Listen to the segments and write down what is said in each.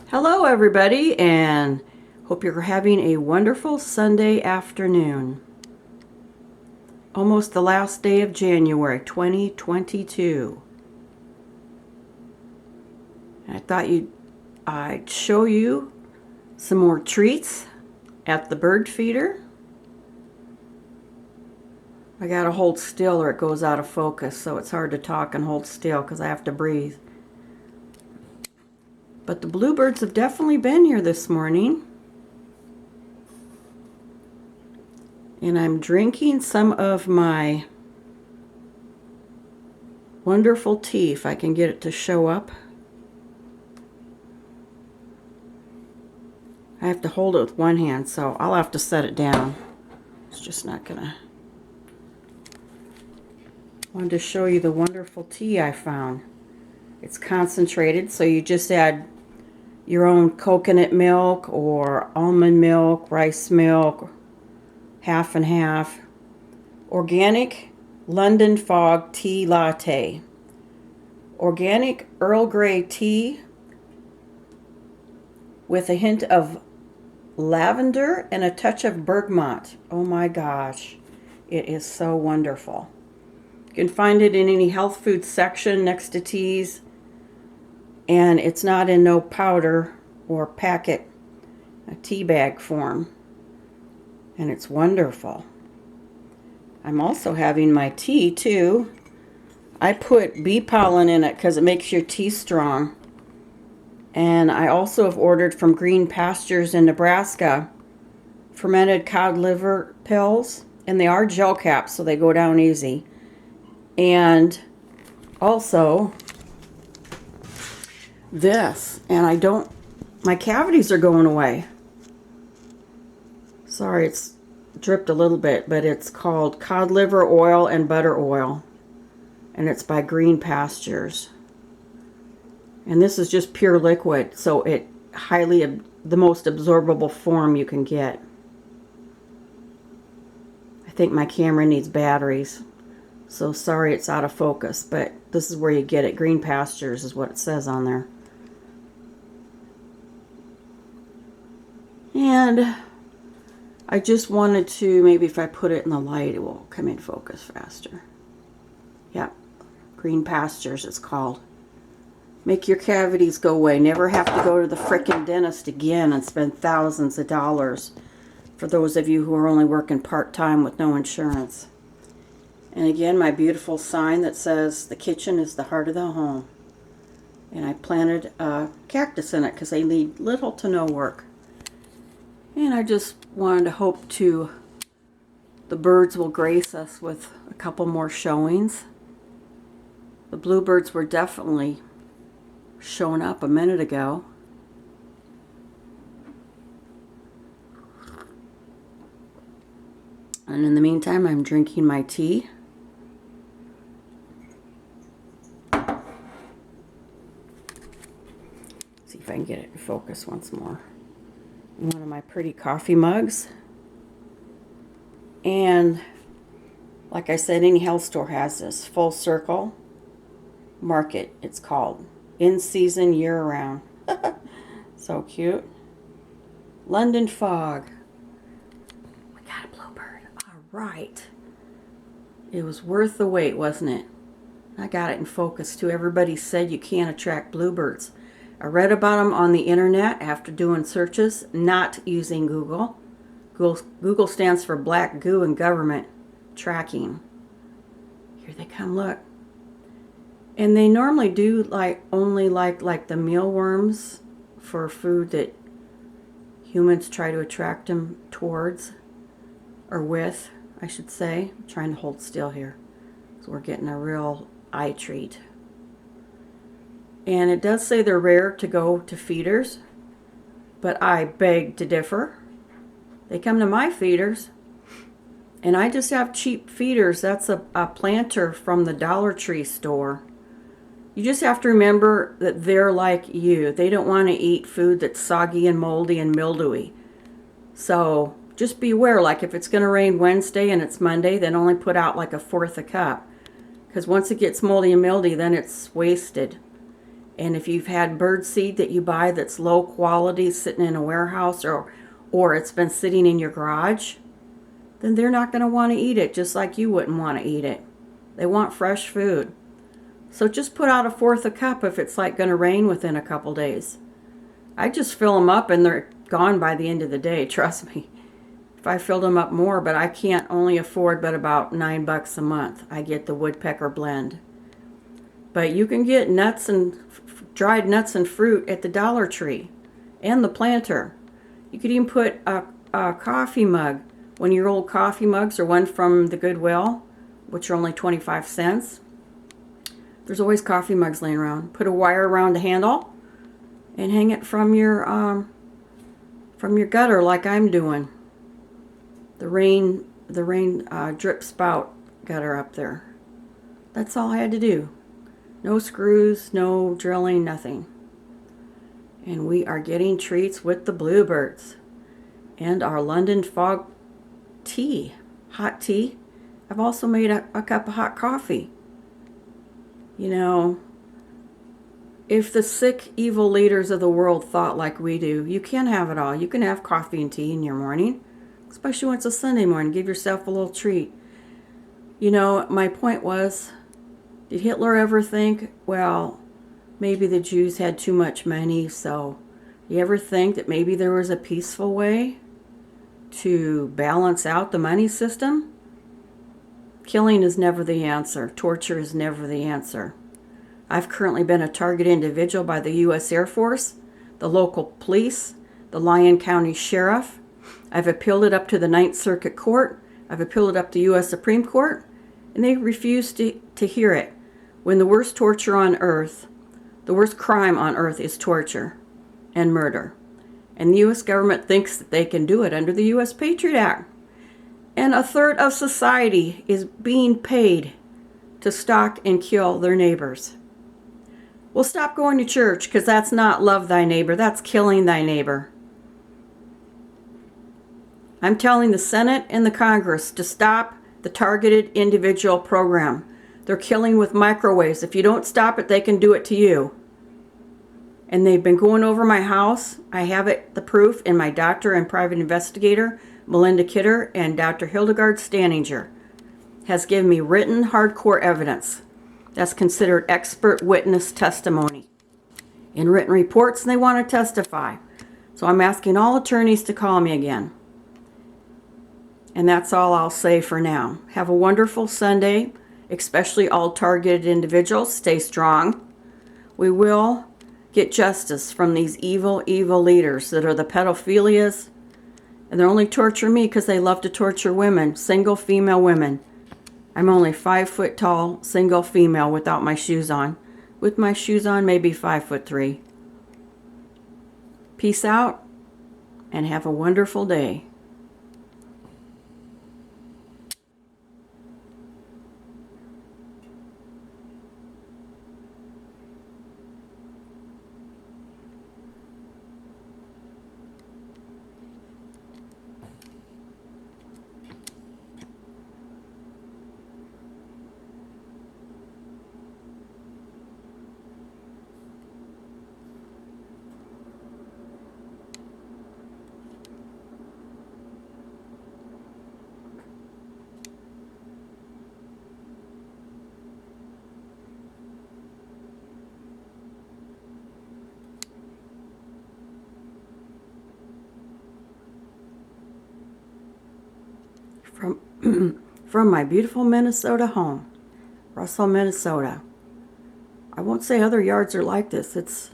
Hello everybody, and hope you're having a wonderful Sunday afternoon. Almost the last day of January 2022. I thought I'd show you some more treats at the bird feeder. I gotta hold still or it goes out of focus, so it's hard to talk and hold still because I have to breathe. But the bluebirds have definitely been here this morning. And I'm drinking some of my wonderful tea, if I can get it to show up. I have to hold it with one hand, so I'll have to set it down. It's just not gonna. I wanted to show you the wonderful tea I found. It's concentrated, so you just add your own coconut milk or almond milk, rice milk, half and half. Organic London Fog Tea Latte. Organic Earl Grey tea with a hint of lavender and a touch of bergamot. Oh my gosh, it is so wonderful. You can find it in any health food section next to teas. And it's not in no powder or packet, a tea bag form. And it's wonderful. I'm also having my tea too. I put bee pollen in it because it makes your tea strong. And I also have ordered from Green Pastures in Nebraska fermented cod liver pills. And they are gel caps, so they go down easy. And also this, and my cavities are going away. Sorry, it's dripped a little bit, but it's called cod liver oil and butter oil, and it's by Green Pastures. And this is just pure liquid, so it the most absorbable form you can get. I think my camera needs batteries, so sorry it's out of focus, but this is where you get it. Green Pastures is what it says on there. And I just wanted to, maybe if I put it in the light, it will come in focus faster. Yeah, Green Pastures it's called. Make your cavities go away. Never have to go to the frickin' dentist again and spend thousands of dollars for those of you who are only working part-time with no insurance. And again, my beautiful sign that says the kitchen is the heart of the home. And I planted a cactus in it because they need little to no work. And I just wanted to hope the birds will grace us with a couple more showings. The bluebirds were definitely showing up a minute ago. And in the meantime, I'm drinking my tea. See if I can get it in focus once more. One of my pretty coffee mugs. And like I said, any health store has this. Full Circle Market, it's called. In season, year round. So cute. London Fog. We got a bluebird. All right. It was worth the wait, wasn't it? I got it in focus too. Everybody said you can't attract bluebirds. I read about them on the internet after doing searches, not using Google. Google stands for Black Goo and Government Tracking. Here they come, look. And they normally do only like the mealworms for food that humans try to attract them towards, or with, I should say. I'm trying to hold still here. So we're getting a real eye treat. And it does say they're rare to go to feeders, but I beg to differ. They come to my feeders, and I just have cheap feeders. That's a planter from the Dollar Tree store. You just have to remember that they're like you. They don't want to eat food that's soggy and moldy and mildewy. So just beware, like if it's going to rain Wednesday and it's Monday, then only put out like a fourth a cup. Because once it gets moldy and mildy, then it's wasted. And if you've had bird seed that you buy that's low quality sitting in a warehouse or it's been sitting in your garage, then they're not going to want to eat it, just like you wouldn't want to eat it. They want fresh food. So just put out a fourth a cup if it's like going to rain within a couple days. I just fill them up and they're gone by the end of the day, trust me. If I filled them up more, but I can't only afford but about $9 a month. I get the woodpecker blend. But you can get nuts and dried nuts and fruit at the Dollar Tree and the Planter. You could even put a coffee mug, one of your old coffee mugs or one from the Goodwill, which are only 25 cents. There's always coffee mugs laying around. Put a wire around the handle and hang it from your gutter like I'm doing. The rain drip spout gutter up there. That's all I had to do. No screws, no drilling, nothing. And we are getting treats with the bluebirds. And our London Fog tea, hot tea. I've also made a cup of hot coffee. You know, if the sick, evil leaders of the world thought like we do, you can have it all. You can have coffee and tea in your morning, especially when it's a Sunday morning. Give yourself a little treat. You know, my point was, did Hitler ever think, well, maybe the Jews had too much money, so you ever think that maybe there was a peaceful way to balance out the money system? Killing is never the answer. Torture is never the answer. I've currently been a target individual by the U.S. Air Force, the local police, the Lyon County Sheriff. I've appealed it up to the Ninth Circuit Court. I've appealed it up to the U.S. Supreme Court, and they refuse to hear it. When the worst torture on earth, the worst crime on earth is torture and murder. And the U.S. government thinks that they can do it under the U.S. Patriot Act. And a third of society is being paid to stalk and kill their neighbors. Well, stop going to church, because that's not love thy neighbor. That's killing thy neighbor. I'm telling the Senate and the Congress to stop the targeted individual program. They're killing with microwaves. If you don't stop it, they can do it to you. And they've been going over my house. I have it, the proof, in my doctor and private investigator, Melinda Kidder, and Dr. Hildegard Staninger has given me written, hardcore evidence. That's considered expert witness testimony. In written reports, and they want to testify. So I'm asking all attorneys to call me again. And that's all I'll say for now. Have a wonderful Sunday, especially all targeted individuals. Stay strong. We will get justice from these evil, evil leaders that are the pedophilias. And they only torture me because they love to torture women, single female women. I'm only 5 foot tall, single female without my shoes on. With my shoes on, maybe 5'3". Peace out and have a wonderful day. From my beautiful Minnesota home, Russell, Minnesota. I won't say other yards are like this.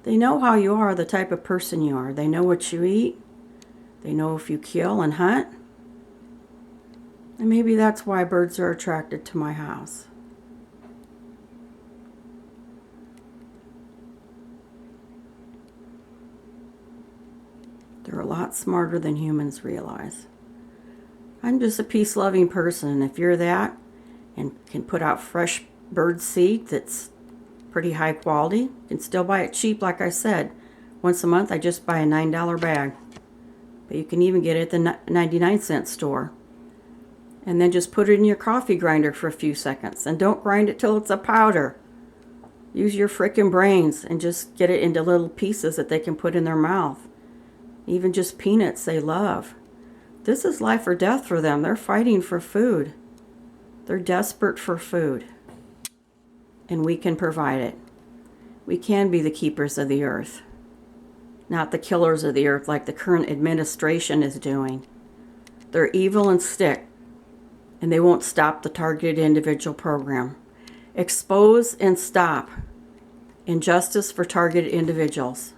They know how you are, the type of person you are. They know what you eat. They know if you kill and hunt. And maybe that's why birds are attracted to my house. They're a lot smarter than humans realize. I'm just a peace-loving person, and if you're that and can put out fresh bird seed that's pretty high quality, you can still buy it cheap, like I said. Once a month, I just buy a $9 bag. But you can even get it at the 99-cent store. And then just put it in your coffee grinder for a few seconds. And don't grind it till it's a powder. Use your frickin' brains and just get it into little pieces that they can put in their mouth. Even just peanuts they love. This is life or death for them. They're fighting for food. They're desperate for food. And we can provide it. We can be the keepers of the earth, not the killers of the earth like the current administration is doing. They're evil and sick, and they won't stop the targeted individual program. Expose and stop injustice for targeted individuals.